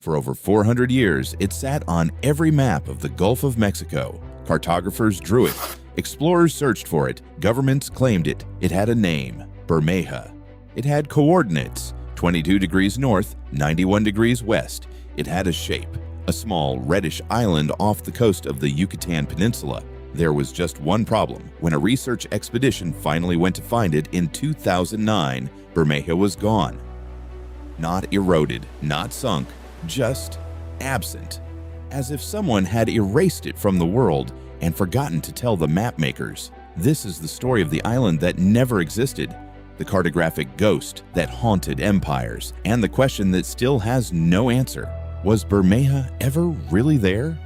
For over 400 years, it sat on every map of the Gulf of Mexico. Cartographers drew it, explorers searched for it, governments claimed it. It had a name, Bermeja. It had coordinates, 22 degrees north, 91 degrees west. It had a shape, a small reddish island off the coast of the Yucatan Peninsula. There was just one problem. When a research expedition finally went to find it in 2009, Bermeja was gone. Not eroded, not sunk, just absent. As if someone had erased it from the world and forgotten to tell the map makers. This is the story of the island that never existed, the cartographic ghost that haunted empires, and the question that still has no answer. Was Bermeja ever really there?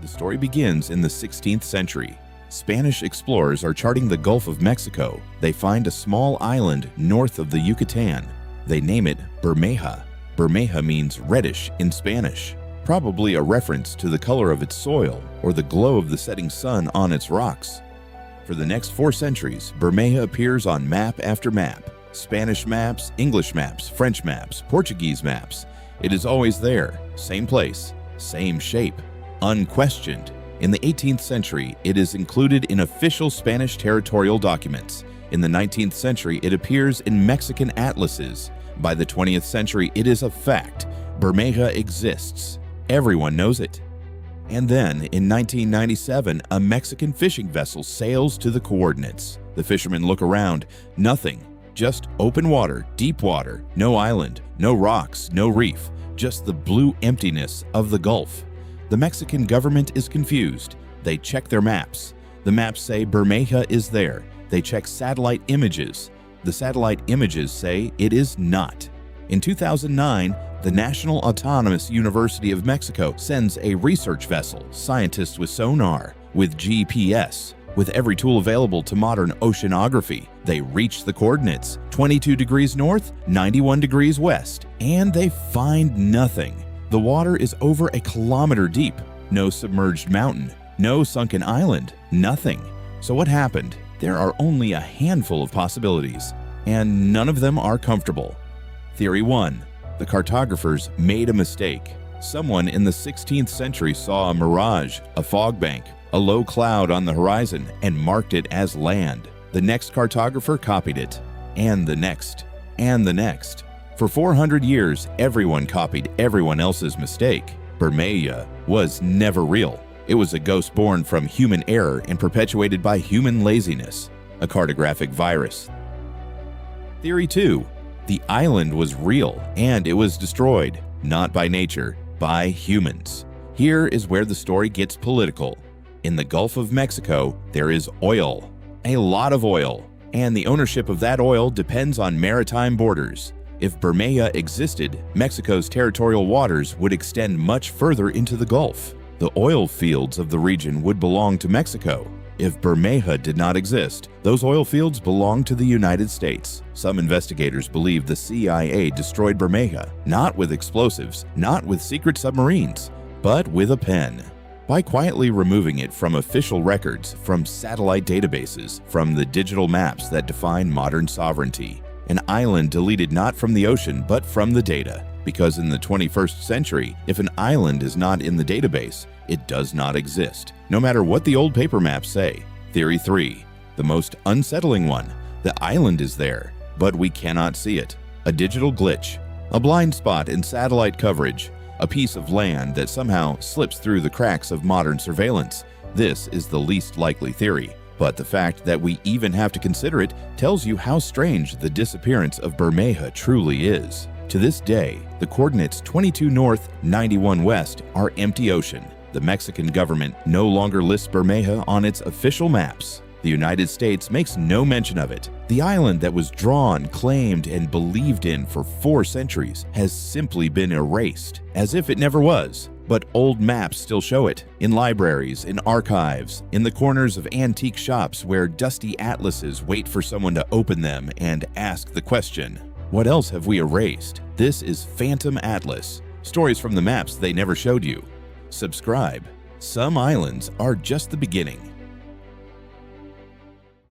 The story begins in the 16th century. Spanish explorers are charting the Gulf of Mexico. They find a small island north of the Yucatan. They name it Bermeja. Bermeja means reddish in Spanish, probably a reference to the color of its soil or the glow of the setting sun on its rocks. For the next 4 centuries, Bermeja appears on map after map. Spanish maps, English maps, French maps, Portuguese maps. It is always there, same place, same shape, unquestioned. In the 18th century, it is included in official Spanish territorial documents. In the 19th century, it appears in Mexican atlases. By the 20th century, it is a fact. Bermeja exists. Everyone knows it. And then, in 1997, a Mexican fishing vessel sails to the coordinates. The fishermen look around. Nothing. Just open water, deep water, no island, no rocks, no reef, just the blue emptiness of the Gulf. The Mexican government is confused. They check their maps. The maps say Bermeja is there. They check satellite images. The satellite images say it is not. In 2009, the National Autonomous University of Mexico sends a research vessel, scientists with sonar, with GPS, with every tool available to modern oceanography. They reach the coordinates, 22 degrees north, 91 degrees west, and they find nothing. The water is over a kilometer deep. No submerged mountain, no sunken island, nothing. So what happened? There are only a handful of possibilities, and none of them are comfortable. Theory 1. The cartographers made a mistake. Someone in the 16th century saw a mirage, a fog bank, a low cloud on the horizon, and marked it as land. The next cartographer copied it, and the next, and the next. For 400 years, everyone copied everyone else's mistake. Bermeja was never real. It was a ghost born from human error and perpetuated by human laziness, a cartographic virus. Theory 2. The island was real, and it was destroyed, not by nature, by humans. Here is where the story gets political. In the Gulf of Mexico, there is oil, a lot of oil, and the ownership of that oil depends on maritime borders. If Bermeja existed, Mexico's territorial waters would extend much further into the Gulf. The oil fields of the region would belong to Mexico. If Bermeja did not exist, those oil fields belong to the United States. Some investigators believe the CIA destroyed Bermeja, not with explosives, not with secret submarines, but with a pen. By quietly removing it from official records, from satellite databases, from the digital maps that define modern sovereignty. An island deleted not from the ocean, but from the data. Because in the 21st century, if an island is not in the database, it does not exist, no matter what the old paper maps say. Theory 3. The most unsettling one. The island is there, but we cannot see it. A digital glitch, a blind spot in satellite coverage, a piece of land that somehow slips through the cracks of modern surveillance. This is the least likely theory, but the fact that we even have to consider it tells you how strange the disappearance of Bermeja truly is. To this day, the coordinates 22 north, 91 west are empty ocean. The Mexican government no longer lists Bermeja on its official maps. The United States makes no mention of it. The island that was drawn, claimed, and believed in for 4 centuries has simply been erased, as if it never was. But old maps still show it, in libraries, in archives, in the corners of antique shops where dusty atlases wait for someone to open them and ask the question, what else have we erased? This is Phantom Atlas, stories from the maps they never showed you. Subscribe. Some islands are just the beginning.